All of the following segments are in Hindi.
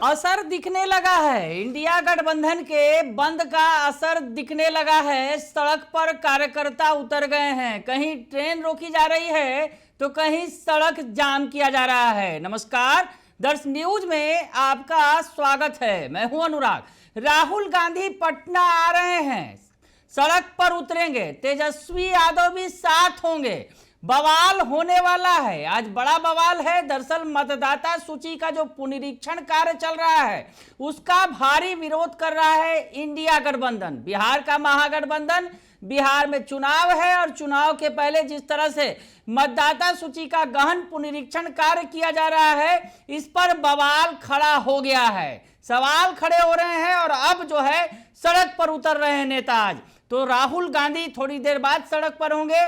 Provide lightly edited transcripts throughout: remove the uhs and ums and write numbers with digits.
असर दिखने लगा है। इंडिया गठबंधन के बंद का असर दिखने लगा है। सड़क पर कार्यकर्ता उतर गए हैं। कहीं ट्रेन रोकी जा रही है तो कहीं सड़क जाम किया जा रहा है। नमस्कार, दर्श न्यूज में आपका स्वागत है। मैं हूं अनुराग। राहुल गांधी पटना आ रहे हैं, सड़क पर उतरेंगे। तेजस्वी यादव भी साथ होंगे। बवाल होने वाला है। आज बड़ा बवाल है। दरअसल मतदाता सूची का जो पुनरीक्षण कार्य चल रहा है उसका भारी विरोध कर रहा है इंडिया गठबंधन। बिहार का महागठबंधन, बिहार में चुनाव है और चुनाव के पहले जिस तरह से मतदाता सूची का गहन पुनरीक्षण कार्य किया जा रहा है, इस पर बवाल खड़ा हो गया है। सवाल खड़े हो रहे हैं और अब जो है सड़क पर उतर रहे हैं नेता। आज तो राहुल गांधी थोड़ी देर बाद सड़क पर होंगे,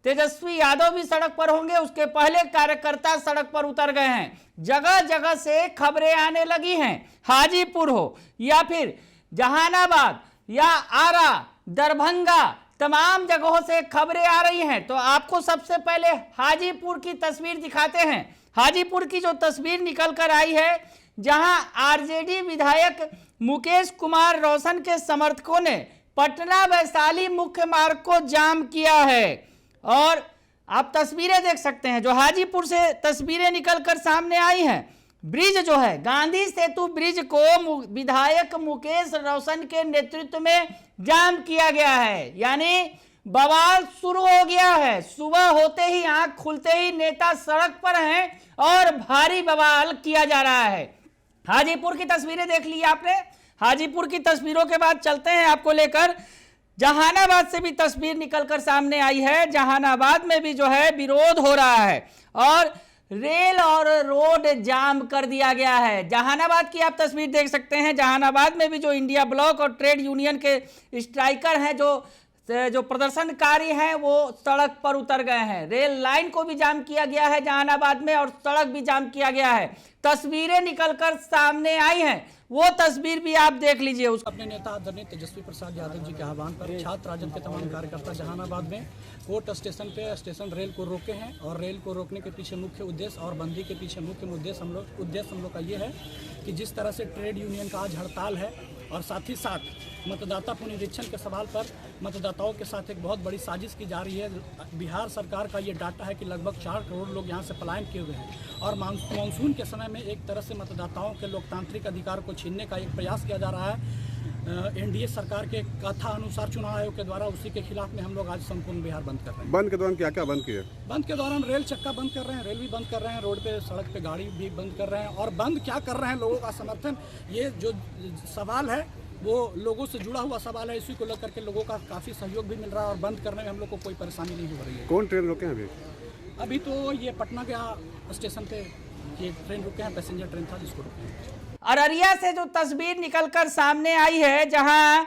तेजस्वी यादव भी सड़क पर होंगे। उसके पहले कार्यकर्ता सड़क पर उतर गए हैं। जगह जगह से खबरें आने लगी हैं। हाजीपुर हो या फिर जहानाबाद या आरा, दरभंगा, तमाम जगहों से खबरें आ रही हैं। तो आपको सबसे पहले हाजीपुर की तस्वीर दिखाते हैं। हाजीपुर की जो तस्वीर निकल कर आई है, जहां आरजेडी विधायक मुकेश कुमार रोशन के समर्थकों ने पटना वैशाली मुख्य मार्ग को जाम किया है। और आप तस्वीरें देख सकते हैं जो हाजीपुर से तस्वीरें निकलकर सामने आई हैं। ब्रिज जो है, गांधी सेतु ब्रिज को विधायक मुकेश रोशन के नेतृत्व में जाम किया गया है। यानी बवाल शुरू हो गया है। सुबह होते ही, आंख खुलते ही नेता सड़क पर हैं और भारी बवाल किया जा रहा है। हाजीपुर की तस्वीरें देख ली आपने। हाजीपुर की तस्वीरों के बाद चलते हैं आपको लेकर जहानाबाद से भी तस्वीर निकलकर सामने आई है। जहानाबाद में भी जो है विरोध हो रहा है और रेल और रोड जाम कर दिया गया है। जहानाबाद की आप तस्वीर देख सकते हैं। जहानाबाद में भी जो इंडिया ब्लॉक और ट्रेड यूनियन के स्ट्राइकर हैं, जो प्रदर्शनकारी हैं, वो सड़क पर उतर गए हैं। रेल लाइन को भी जाम किया गया है जहानाबाद में और सड़क भी जाम किया गया है। तस्वीरें निकलकर सामने आई हैं, वो तस्वीर भी आप देख लीजिए। अपने नेता आदरणीय तेजस्वी प्रसाद यादव जी के आह्वान पर छात्र राजद के तमाम कार्यकर्ता जहानाबाद में कोर्ट स्टेशन पे स्टेशन रेल को रोके हैं। और रेल को रोकने के पीछे मुख्य उद्देश्य और बंदी के पीछे मुख्य उद्देश्य हम लोग का ये है कि जिस तरह से ट्रेड यूनियन का आज हड़ताल है और साथ ही साथ मतदाता पुनरीक्षण के सवाल पर मतदाताओं के साथ एक बहुत बड़ी साजिश की जा रही है। बिहार सरकार का ये डाटा है कि लगभग 4 करोड़ लोग यहाँ से पलायन किए हुए हैं और मानसून के समय में एक तरह से मतदाताओं के लोकतांत्रिक अधिकार को छीनने का एक प्रयास किया जा रहा है। एनडीए सरकार के कथा अनुसार चुनाव आयोग के द्वारा उसी के खिलाफ में हम लोग आज संपूर्ण बिहार बंद कर रहे हैं। बंद के दौरान क्या क्या बंद किया? बंद के दौरान रेल चक्का बंद कर रहे हैं, रेल भी बंद कर रहे हैं, रोड पे सड़क पे गाड़ी भी बंद कर रहे हैं। और बंद क्या कर रहे हैं, लोगों का समर्थन, ये जो सवाल है वो लोगों से जुड़ा हुआ सवाल है। इसी को लेकर के लोगों का काफ़ी सहयोग भी मिल रहा है और बंद करने में हम लोग को कोई परेशानी नहीं हो रही है। कौन ट्रेन रोके हैं अभी तो ये पटना के स्टेशन पे ये ट्रेन रुके हैं, पैसेंजर ट्रेन था जिसको रुके हैं। अररिया से जो तस्वीर निकलकर सामने आई है, जहां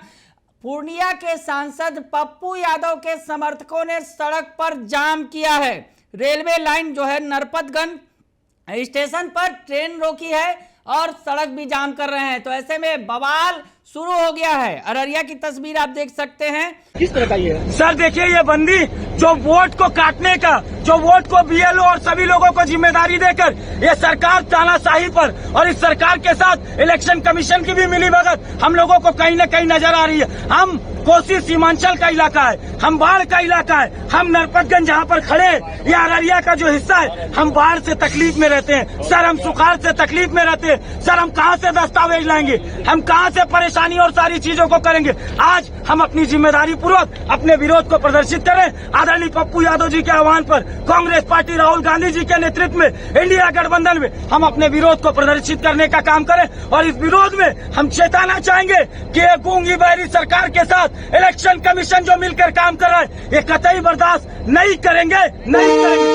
पूर्णिया के सांसद पप्पू यादव के समर्थकों ने सड़क पर जाम किया है। रेलवे लाइन जो है नरपतगंज स्टेशन पर ट्रेन रोकी है और सड़क भी जाम कर रहे हैं। तो ऐसे में बवाल शुरू हो गया है। अररिया की तस्वीर आप देख सकते हैं। किस तरह का ये है? सर देखिए, ये बंदी जो वोट को काटने का, जो वोट को बीएलओ और सभी लोगों को जिम्मेदारी देकर ये सरकार तानाशाही पर और इस सरकार के साथ इलेक्शन कमीशन की भी मिलीभगत हम लोगों को कहीं न कहीं नजर आ रही है। हम कोसी सीमांचल का इलाका है, हम बाढ़ का इलाका है, हम नरपतगंज जहाँ पर खड़े हैं, ये अररिया का जो हिस्सा है, हम बाढ़ से तकलीफ में रहते हैं सर, हम सुखाड़ से तकलीफ में रहते हैं सर। हम कहाँ से दस्तावेज लाएंगे, हम कहाँ से परेशानी और सारी चीजों को करेंगे। आज हम अपनी जिम्मेदारी पूर्वक अपने विरोध को प्रदर्शित करें। आदरणीय पप्पू यादव जी के आह्वान पर कांग्रेस पार्टी राहुल गांधी जी के नेतृत्व में इंडिया गठबंधन में हम अपने विरोध को प्रदर्शित करने का काम करें। और इस विरोध में हम चेताना चाहेंगे कि ये गूंगी बहरी सरकार के साथ इलेक्शन कमीशन जो मिलकर काम कर रहा है, ये कतई बर्दाश्त नहीं करेंगे, नहीं करेंगे।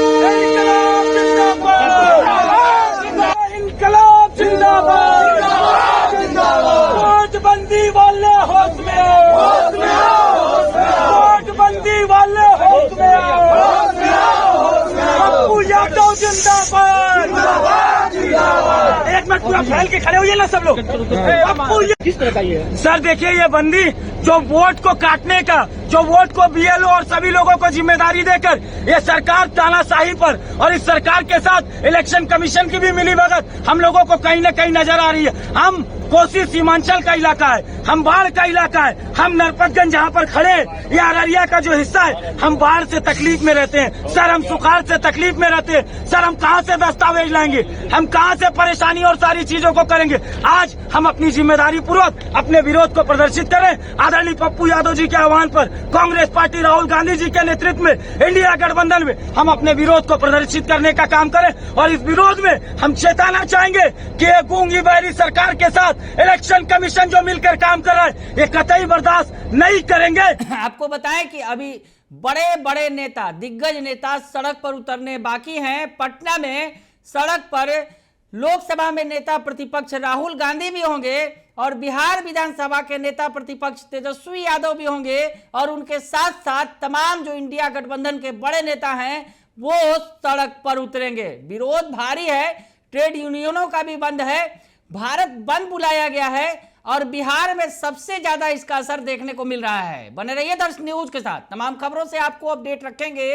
इनकलाब जिंदाबाद, नोटबंदी वाले होश में, नोटबंदी वाले होश में, पप्पू यादव जिंदाबाद। एक मिनट पूरा फैल के खड़े होइए ना सब लोग। पप्पू किस तरह का ये है? सर देखिए, ये बंदी जो वोट को काटने का, जो वोट को बीएलओ और सभी लोगों को जिम्मेदारी देकर ये सरकार तानाशाही पर और इस सरकार के साथ इलेक्शन कमीशन की भी मिलीभगत हम लोगों को कहीं न कहीं नजर आ रही है। हम कोसी सीमांचल का इलाका है, हम बाढ़ का इलाका है, हम नरपतगंज जहाँ पर खड़े हैं, ये अररिया का जो हिस्सा है, हम बाढ़ से तकलीफ में रहते हैं सर, हम सुखाड़ से तकलीफ में रहते हैं सर। हम कहाँ से दस्तावेज लाएंगे, हम कहाँ से परेशानी और सारी चीजों को करेंगे। आज हम अपनी जिम्मेदारी पूर्वक अपने विरोध को प्रदर्शित करें। आदरणीय पप्पू यादव जी के आह्वान पर कांग्रेस पार्टी राहुल गांधी जी के नेतृत्व में इंडिया गठबंधन में हम अपने विरोध को प्रदर्शित करने का काम करें और इस विरोध में हम चेताना चाहेंगे कि ये गूंगी बहरी सरकार के साथ इलेक्शन कमीशन जो मिलकर काम कर रहा है, ये कतई बर्दाश्त नहीं करेंगे। आपको बताएं कि अभी बड़े बड़े नेता, दिग्गज नेता सड़क पर उतरने बाकी हैं। पटना में सड़क पर लोकसभा में नेता प्रतिपक्ष राहुल गांधी भी होंगे और बिहार विधानसभा के नेता प्रतिपक्ष तेजस्वी यादव भी होंगे और उनके साथ साथ तमाम जो इंडिया गठबंधन के बड़े नेता हैं वो सड़क पर उतरेंगे। विरोध भारी है, ट्रेड यूनियनों का भी बंद है, भारत बंद बुलाया गया है और बिहार में सबसे ज्यादा इसका असर देखने को मिल रहा है। बने रहिए दर्श न्यूज के साथ, तमाम खबरों से आपको अपडेट रखेंगे।